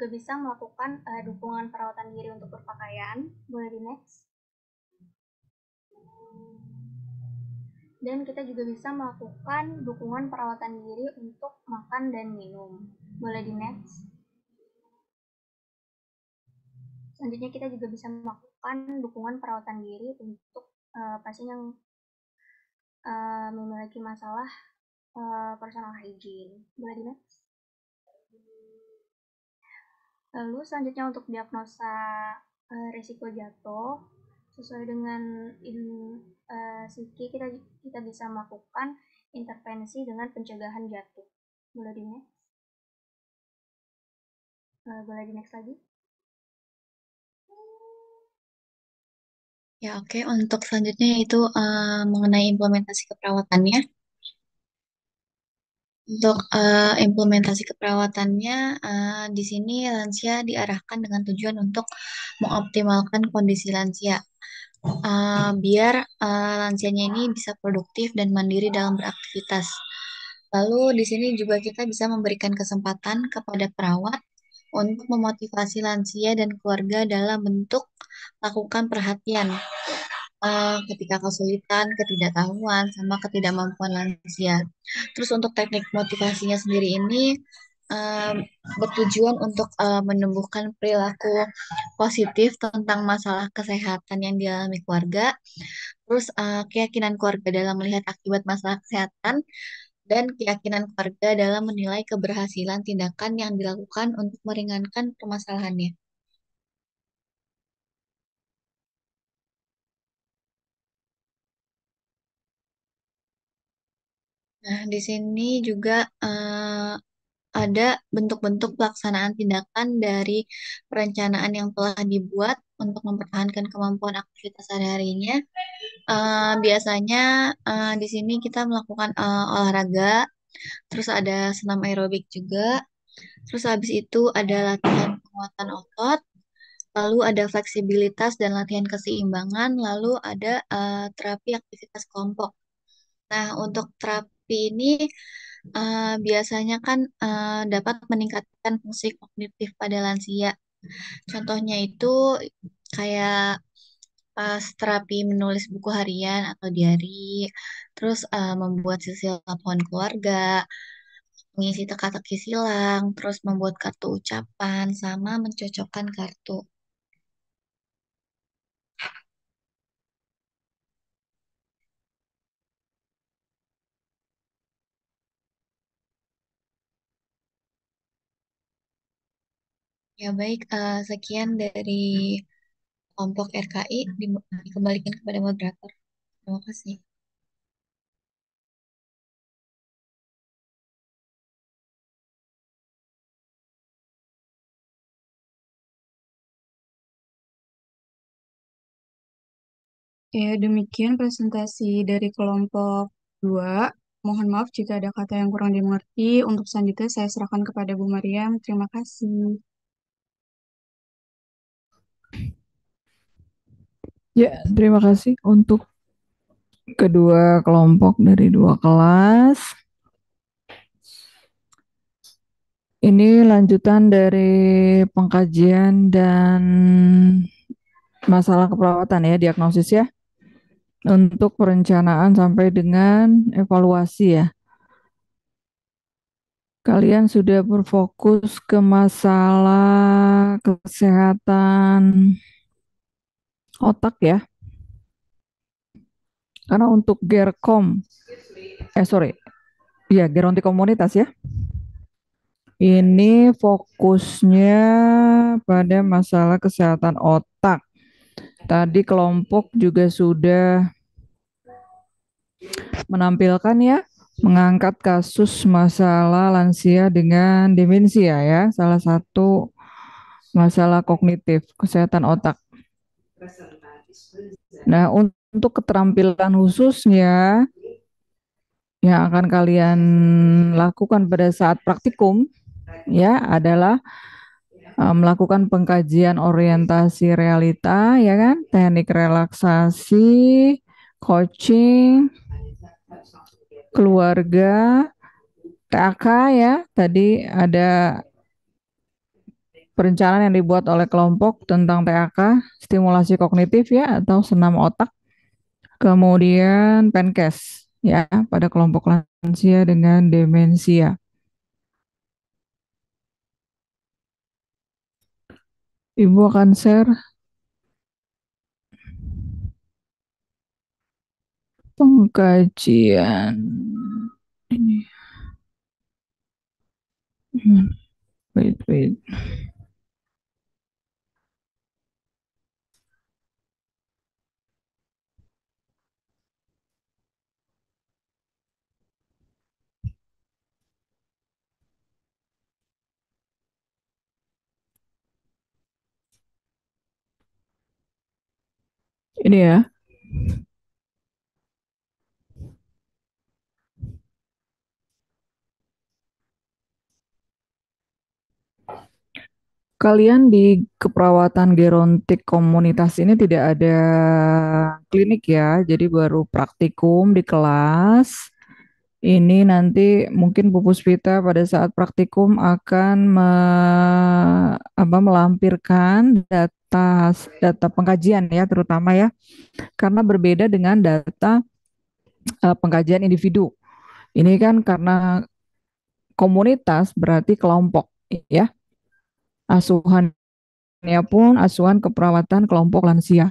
juga bisa melakukan dukungan perawatan diri untuk berpakaian. Boleh di next. Dan kita juga bisa melakukan dukungan perawatan diri untuk makan dan minum. Boleh di next. Selanjutnya kita juga bisa melakukan dukungan perawatan diri untuk pasien yang memiliki masalah personal hygiene. Boleh di next. Lalu selanjutnya untuk diagnosa risiko jatuh sesuai dengan SIKI, kita bisa melakukan intervensi dengan pencegahan jatuh. Boleh di next. Boleh di next lagi. Ya, oke. Untuk selanjutnya yaitu mengenai implementasi keperawatannya. Untuk implementasi keperawatannya, di sini lansia diarahkan dengan tujuan untuk mengoptimalkan kondisi lansia, biar lansianya ini bisa produktif dan mandiri dalam beraktivitas. Lalu di sini juga kita bisa memberikan kesempatan kepada perawat untuk memotivasi lansia dan keluarga dalam bentuk lakukan perhatian ketika kesulitan, ketidaktahuan, sama ketidakmampuan lansia. Terus untuk teknik motivasinya sendiri ini um, bertujuan untuk menumbuhkan perilaku positif tentang masalah kesehatan yang dialami keluarga, terus keyakinan keluarga dalam melihat akibat masalah kesehatan, dan keyakinan keluarga dalam menilai keberhasilan tindakan yang dilakukan untuk meringankan permasalahannya. Nah, di sini juga ada bentuk-bentuk pelaksanaan tindakan dari perencanaan yang telah dibuat untuk mempertahankan kemampuan aktivitas sehari-harinya. Biasanya di sini kita melakukan olahraga, terus ada senam aerobik juga, terus habis itu ada latihan penguatan otot, lalu ada fleksibilitas dan latihan keseimbangan, lalu ada terapi aktivitas kelompok. Nah, untuk terapi ini biasanya kan dapat meningkatkan fungsi kognitif pada lansia. Contohnya itu kayak pas terapi menulis buku harian atau diary, terus membuat silsilah pohon keluarga, mengisi teka-teki silang, terus membuat kartu ucapan, sama mencocokkan kartu. Ya baik, sekian dari kelompok RKI dikembalikan kepada moderator. Terima kasih. Ya, demikian presentasi dari kelompok 2. Mohon maaf jika ada kata yang kurang dimengerti. Untuk selanjutnya saya serahkan kepada Bu Mariam. Terima kasih. Ya, terima kasih untuk kedua kelompok dari dua kelas. Ini lanjutan dari pengkajian dan masalah keperawatan ya, diagnosis ya, untuk perencanaan sampai dengan evaluasi ya. Kalian sudah berfokus ke masalah kesehatan otak ya. Karena untuk geronti komunitas ya. Ini fokusnya pada masalah kesehatan otak. Tadi kelompok juga sudah menampilkan ya, mengangkat kasus masalah lansia dengan demensia ya, salah satu masalah kognitif, kesehatan otak. Nah, untuk keterampilan khususnya yang akan kalian lakukan pada saat praktikum ya adalah melakukan pengkajian orientasi realita ya kan, teknik relaksasi, coaching, keluarga, TAK ya, tadi ada perencanaan yang dibuat oleh kelompok tentang TAK, stimulasi kognitif ya atau senam otak, kemudian Penkes ya pada kelompok lansia dengan demensia. Ibu akan share pengkajian ini. Wait. Ini ya. Kalian di keperawatan gerontik komunitas ini tidak ada klinik ya, jadi baru praktikum di kelas. Ini nanti mungkin Bu Puspita pada saat praktikum akan melampirkan data pengkajian ya, terutama ya, karena berbeda dengan data pengkajian individu. Ini kan karena komunitas berarti kelompok ya. Asuhannya pun asuhan keperawatan kelompok lansia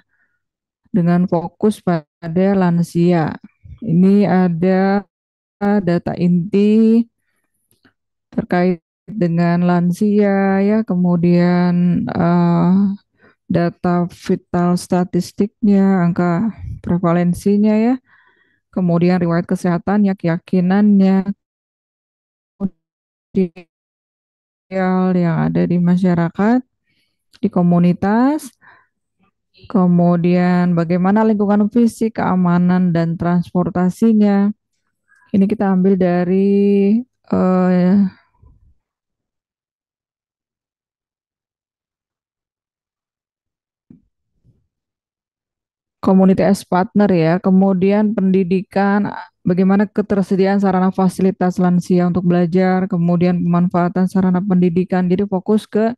dengan fokus pada lansia. Ini ada data inti terkait dengan lansia ya, kemudian data vital statistiknya, angka prevalensinya ya, kemudian riwayat kesehatan ya, keyakinannya, yang ada di masyarakat, di komunitas, kemudian bagaimana lingkungan fisik, keamanan, dan transportasinya. Ini kita ambil dari eh, komunitas partner ya, kemudian pendidikan, bagaimana ketersediaan sarana fasilitas lansia untuk belajar, kemudian pemanfaatan sarana pendidikan, jadi fokus ke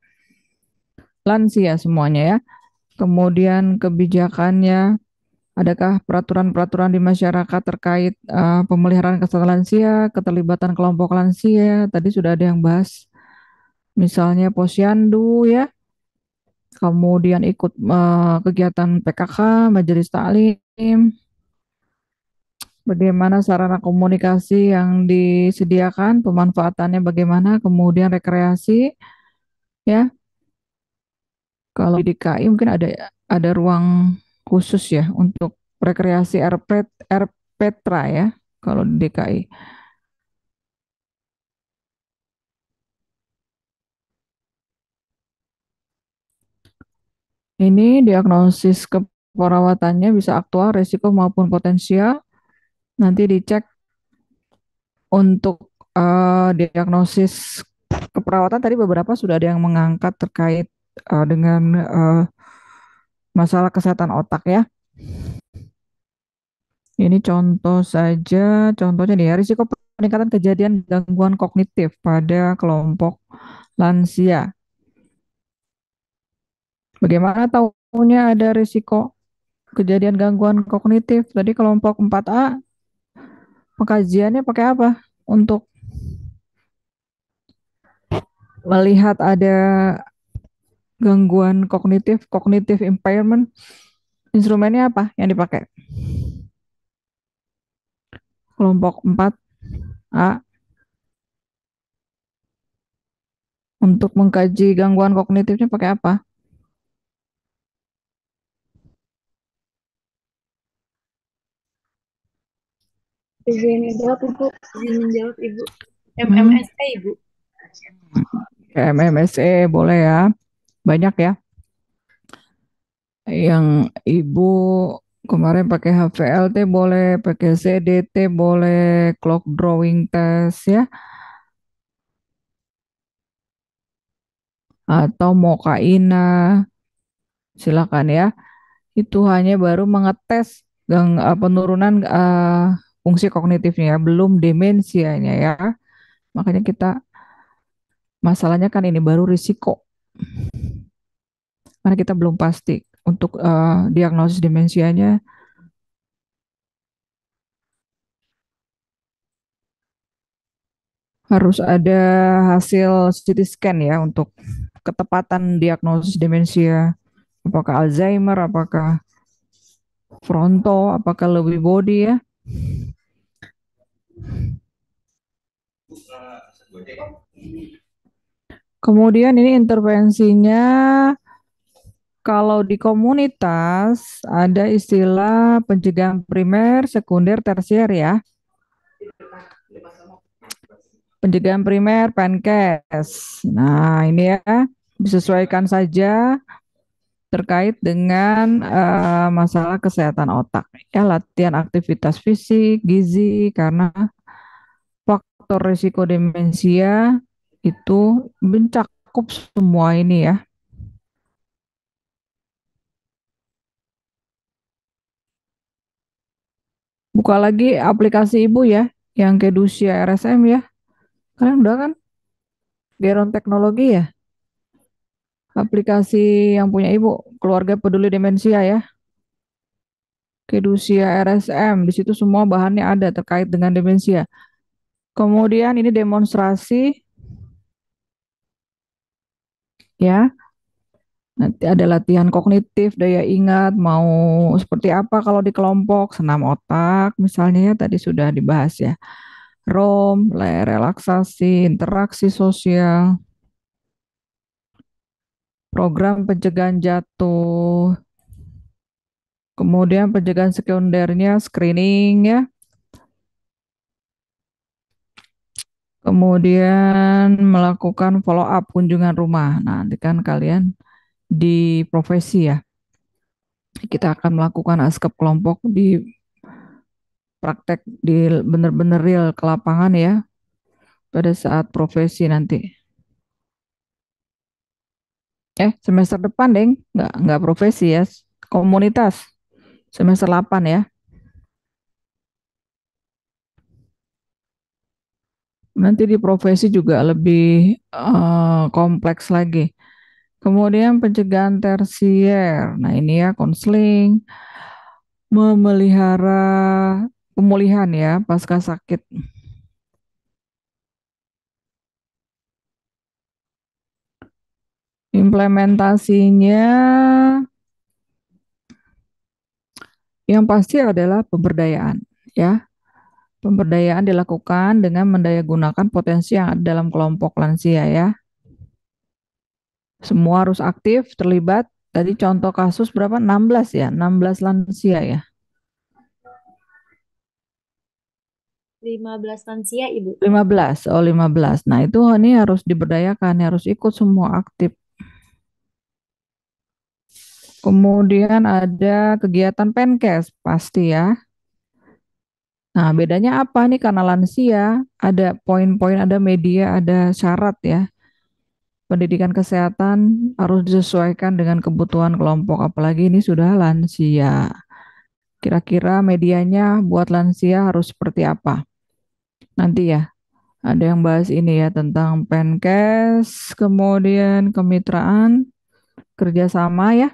lansia semuanya ya. Kemudian kebijakannya, adakah peraturan-peraturan di masyarakat terkait pemeliharaan kesehatan lansia, keterlibatan kelompok lansia, tadi sudah ada yang bahas, misalnya posyandu ya, kemudian ikut kegiatan PKK, majelis taklim, bagaimana sarana komunikasi yang disediakan, pemanfaatannya bagaimana, kemudian rekreasi, ya. Kalau di DKI mungkin ada ruang khusus ya untuk rekreasi RPTRA ya, kalau di DKI. Ini diagnosis keperawatannya bisa aktual, resiko maupun potensial. Nanti dicek untuk diagnosis keperawatan tadi beberapa sudah ada yang mengangkat terkait dengan masalah kesehatan otak ya. Ini contoh saja, contohnya nih ya, risiko peningkatan kejadian gangguan kognitif pada kelompok lansia. Bagaimana tahunya ada risiko kejadian gangguan kognitif? Tadi kelompok 4A, pengkajiannya pakai apa? Untuk melihat ada gangguan kognitif, cognitive impairment, instrumennya apa yang dipakai? Kelompok 4A untuk mengkaji gangguan kognitifnya pakai apa? Izin menjawab Ibu. MMSE Ibu. MMSE boleh ya. Banyak ya. Yang Ibu kemarin pakai HVLT boleh, pakai CDT boleh, clock drawing test ya. Atau Mokaina, silakan ya. Itu hanya baru mengetes penurunan fungsi kognitifnya ya, belum demensianya ya. Makanya kita masalahnya kan ini baru risiko. Karena kita belum pasti untuk diagnosis demensianya. Harus ada hasil CT scan ya untuk ketepatan diagnosis demensia. Apakah Alzheimer, apakah fronto, apakah Lewy body ya. Kemudian ini intervensinya kalau di komunitas ada istilah pencegahan primer, sekunder, tersier ya. Pencegahan primer, PNKES. Nah ini ya disesuaikan saja terkait dengan masalah kesehatan otak. Ya latihan aktivitas fisik, gizi, karena faktor risiko demensia itu mencakup semua ini ya. Buka lagi aplikasi Ibu ya, yang Kedusia RSM ya. Kalian udah kan? Geron Teknologi ya. Aplikasi yang punya Ibu, Keluarga Peduli Demensia ya. Kedusia RSM, di situ semua bahannya ada terkait dengan demensia. Kemudian ini demonstrasi ya. Nanti ada latihan kognitif, daya ingat, mau seperti apa kalau di kelompok, senam otak misalnya ya, tadi sudah dibahas ya. ROM, relaksasi, interaksi sosial, program pencegahan jatuh, kemudian pencegahan sekundernya screening ya, kemudian melakukan follow up kunjungan rumah. Nah, nanti kan kalian di profesi ya, kita akan melakukan askep kelompok di praktek di benar-benar real ke lapangan ya pada saat profesi nanti. Semester depan, Deng, nggak profesi ya, komunitas semester 8 ya. Nanti di profesi juga lebih kompleks lagi. Kemudian pencegahan tersier. Nah, ini ya konseling, memelihara pemulihan ya pasca sakit. Implementasinya yang pasti adalah pemberdayaan ya. Pemberdayaan dilakukan dengan mendayagunakan potensi yang ada dalam kelompok lansia ya. Semua harus aktif, terlibat. Tadi contoh kasus berapa? 16 ya, 16 lansia ya. 15 lansia, Ibu. 15, oh 15. Nah itu ini harus diberdayakan, harus ikut semua aktif. Kemudian ada kegiatan Penkes, pasti ya. Nah, bedanya apa nih karena lansia, ada poin-poin, ada media, ada syarat ya. Pendidikan kesehatan harus disesuaikan dengan kebutuhan kelompok, apalagi ini sudah lansia. Kira-kira medianya buat lansia harus seperti apa? Nanti ya, ada yang bahas ini ya tentang Penkes, kemudian kemitraan, kerjasama ya.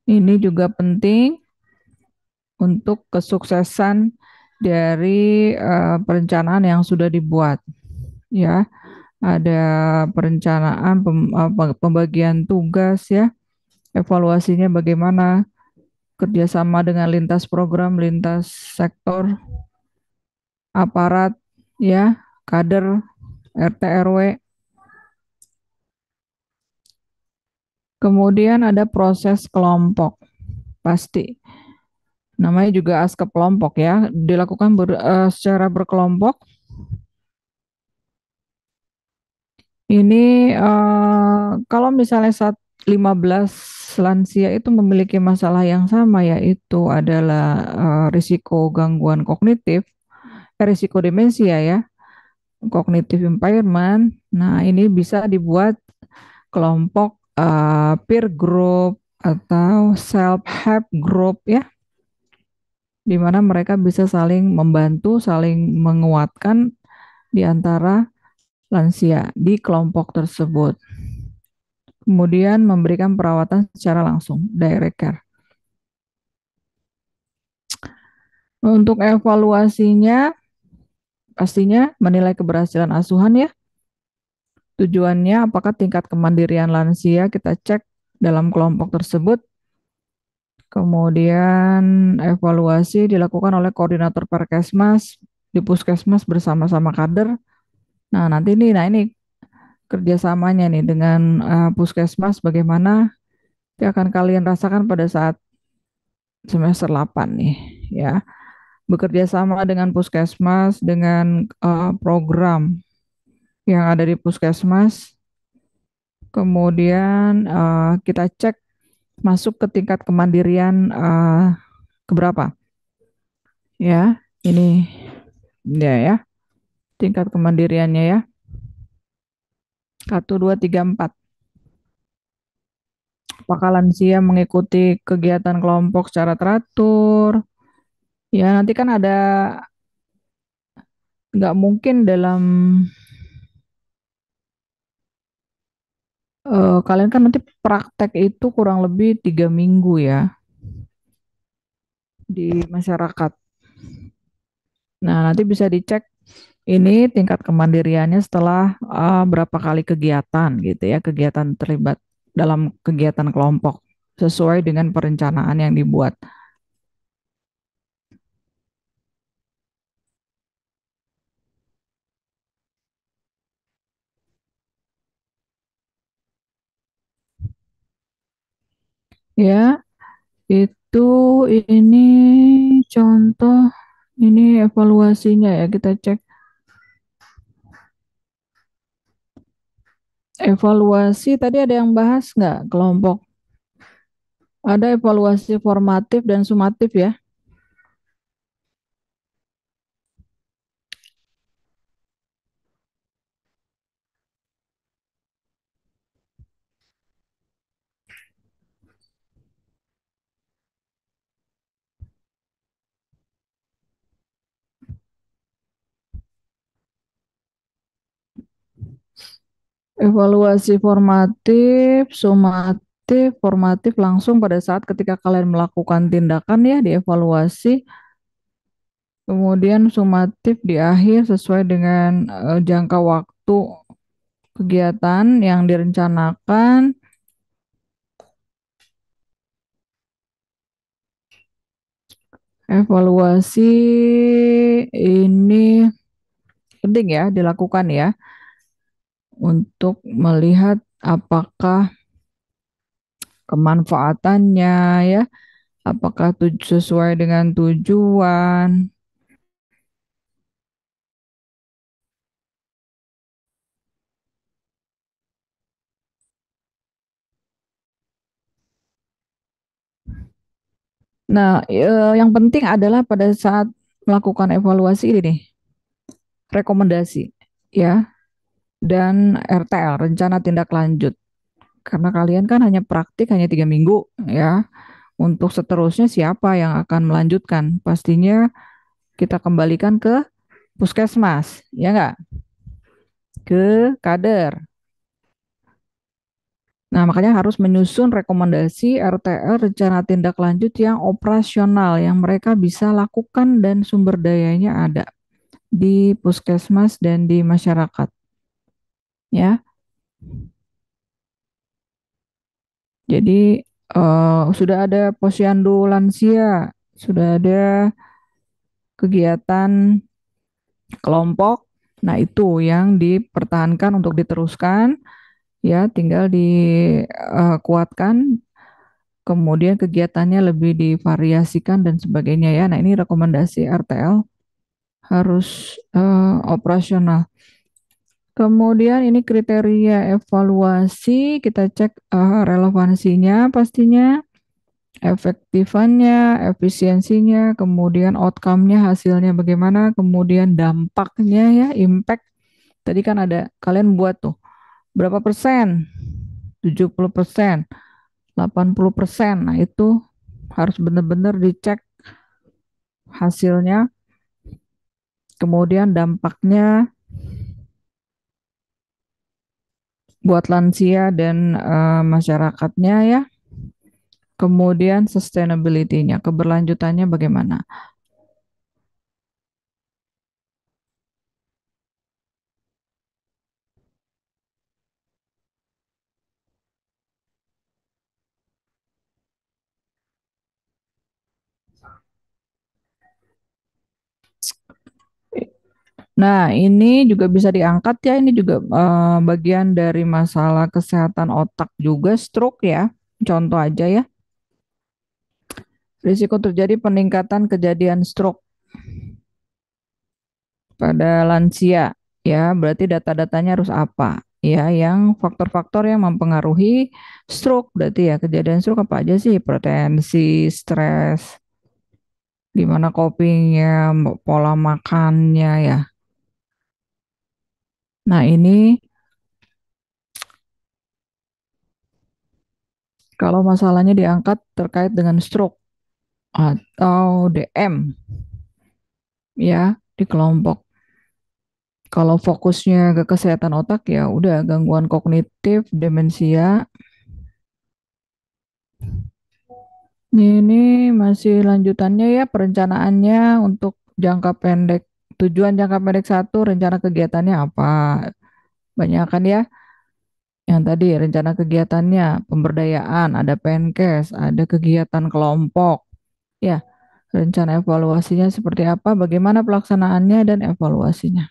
Ini juga penting untuk kesuksesan dari perencanaan yang sudah dibuat ya. Ada perencanaan pembagian tugas ya, evaluasinya bagaimana, kerjasama dengan lintas program, lintas sektor, aparat ya, kader, RT RW. Kemudian ada proses kelompok, pasti. Namanya juga askep kelompok ya, dilakukan secara berkelompok. Ini kalau misalnya 15 lansia itu memiliki masalah yang sama, yaitu adalah risiko gangguan kognitif, risiko demensia ya, cognitive impairment. Nah, ini bisa dibuat kelompok peer group atau self help group ya, di mana mereka bisa saling membantu, saling menguatkan di antara lansia di kelompok tersebut. Kemudian memberikan perawatan secara langsung, direct care. Untuk evaluasinya, pastinya menilai keberhasilan asuhan ya. Tujuannya apakah tingkat kemandirian lansia kita cek dalam kelompok tersebut. Kemudian evaluasi dilakukan oleh koordinator Perkesmas di Puskesmas bersama-sama kader. Nah, ini kerjasamanya nih dengan Puskesmas bagaimana yang akan kalian rasakan pada saat semester 8 nih ya. Bekerja sama dengan Puskesmas dengan program yang ada di Puskesmas. Kemudian kita cek masuk ke tingkat kemandirian keberapa? Ya, ini ya tingkat kemandiriannya ya. 1 2 3 4. Apakah lansia mengikuti kegiatan kelompok secara teratur? Ya, nanti kan ada nggak mungkin dalam kalian kan nanti praktek itu kurang lebih 3 minggu ya di masyarakat. Nah, nanti bisa dicek ini tingkat kemandiriannya setelah berapa kali kegiatan gitu ya, kegiatan terlibat dalam kegiatan kelompok sesuai dengan perencanaan yang dibuat. Ya, itu ini contoh ini evaluasinya ya kita cek. Evaluasi tadi ada yang bahas nggak kelompok? Ada evaluasi formatif dan sumatif ya. Evaluasi formatif, sumatif, formatif langsung pada saat ketika kalian melakukan tindakan ya dievaluasi. Kemudian sumatif di akhir sesuai dengan jangka waktu kegiatan yang direncanakan. Evaluasi ini penting ya dilakukan ya untuk melihat apakah kemanfaatannya ya, apakah sesuai dengan tujuan. Nah, yang penting adalah pada saat melakukan evaluasi ini nih, rekomendasi ya, dan RTL, rencana tindak lanjut. Karena kalian kan hanya praktik hanya 3 minggu ya. Untuk seterusnya siapa yang akan melanjutkan? Pastinya kita kembalikan ke puskesmas, ya nggak? Ke kader. Nah, makanya harus menyusun rekomendasi RTL, rencana tindak lanjut yang operasional, yang mereka bisa lakukan dan sumber dayanya ada di puskesmas dan di masyarakat. Ya, jadi sudah ada posyandu lansia, sudah ada kegiatan kelompok. Nah, itu yang dipertahankan untuk diteruskan. Ya, tinggal dikuatkan. Kemudian kegiatannya lebih divariasikan dan sebagainya ya. Nah, ini rekomendasi RTL harus operasional. Kemudian ini kriteria evaluasi, kita cek relevansinya pastinya, efektifannya, efisiensinya, kemudian outcome-nya, hasilnya bagaimana, kemudian dampaknya ya, impact. Tadi kan ada, kalian buat tuh, berapa persen? 70%, 80%. Nah, itu harus benar-benar dicek hasilnya, kemudian dampaknya, buat lansia dan masyarakatnya ya. Kemudian sustainability-nya, keberlanjutannya bagaimana? Nah, ini juga bisa diangkat ya, ini juga bagian dari masalah kesehatan otak juga, stroke ya. Contoh aja ya, risiko terjadi peningkatan kejadian stroke pada lansia. Ya, berarti data-datanya harus apa? Ya, yang faktor-faktor yang mempengaruhi stroke, berarti ya kejadian stroke apa aja sih? Hipertensi, stres, gimana copingnya, pola makannya ya. Nah, ini kalau masalahnya diangkat terkait dengan stroke atau DM ya di kelompok. Kalau fokusnya ke kesehatan otak ya udah gangguan kognitif, demensia. Ini masih lanjutannya ya perencanaannya untuk jangka pendek. Tujuan jangka pendek satu, rencana kegiatannya apa? Banyak kan ya. Yang tadi rencana kegiatannya, pemberdayaan, ada Penkes, ada kegiatan kelompok. Ya, rencana evaluasinya seperti apa, bagaimana pelaksanaannya dan evaluasinya.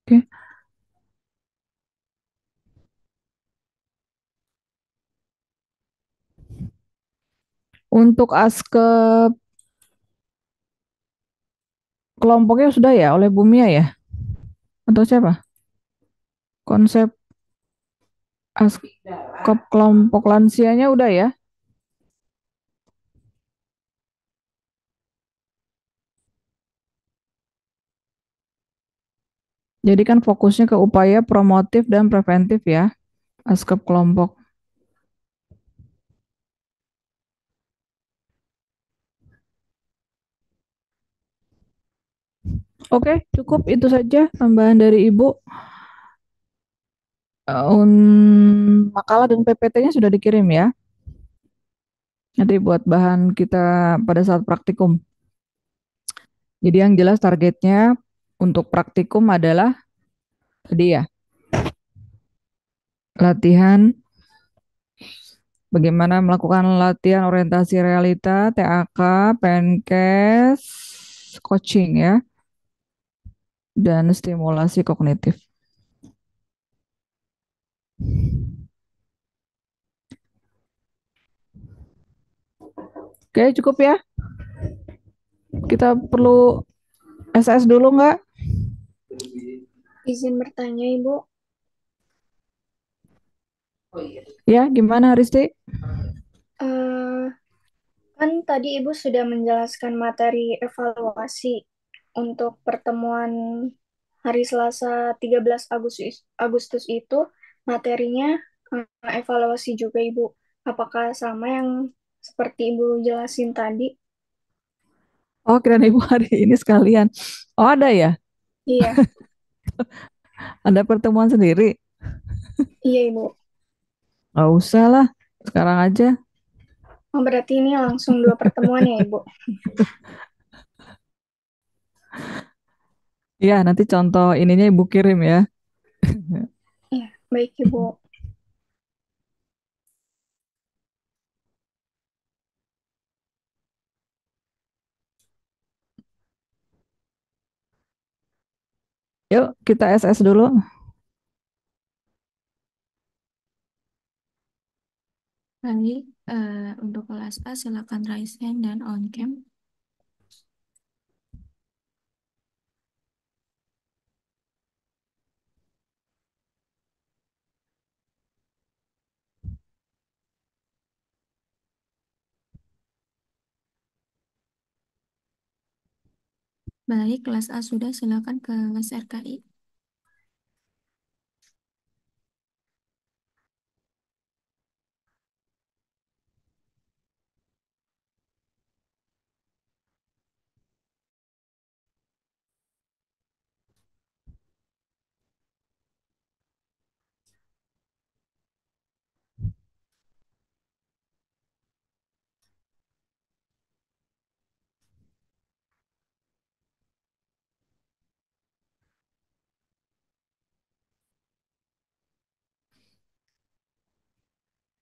Oke. Untuk aske kelompoknya sudah ya oleh Bumia ya? Atau siapa? Konsep askop kelompok lansianya udah ya? Jadi kan fokusnya ke upaya promotif dan preventif ya, askop kelompok. Oke, cukup itu saja tambahan dari Ibu. Makalah dan PPT-nya sudah dikirim ya. Nanti buat bahan kita pada saat praktikum. Jadi yang jelas targetnya untuk praktikum adalah tadi ya, latihan bagaimana melakukan latihan orientasi realita, TAK, PNKES, coaching ya, dan stimulasi kognitif. Oke, cukup ya. Kita perlu SS dulu nggak? Izin bertanya, Ibu. Ya, gimana Risti? Eh, Kan tadi Ibu sudah menjelaskan materi evaluasi untuk pertemuan hari Selasa 13 Agustus, Agustus itu materinya evaluasi juga Ibu. Apakah sama yang seperti Ibu jelasin tadi? Oh, kira Ibu hari ini sekalian. Oh, ada ya? Iya, Ada pertemuan sendiri? iya Ibu. Nggak usah lah, sekarang aja. Oh, berarti ini langsung dua pertemuan ya Ibu? Ya, nanti contoh ininya Ibu kirim ya. Iya, baik Ibu. Yuk, kita SS dulu. Baik, untuk kelas A silakan raise hand dan on cam. Baik, kelas A sudah silakan ke kelas RKI.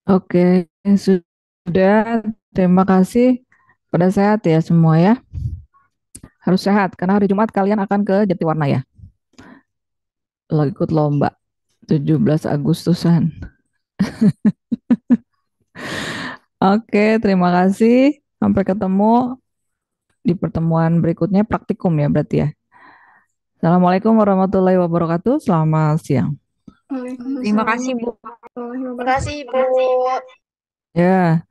Oke, sudah. Terima kasih. Pada sehat ya semua ya. Harus sehat karena hari Jumat kalian akan ke Jatiwarna ya. Ikut lomba 17 Agustusan. Oke, terima kasih. Sampai ketemu di pertemuan berikutnya praktikum ya berarti ya. Assalamualaikum warahmatullahi wabarakatuh. Selamat siang. Terima kasih, Bu. warahmatullahi Terima wabarakatuh. kasih, Bu. Ya.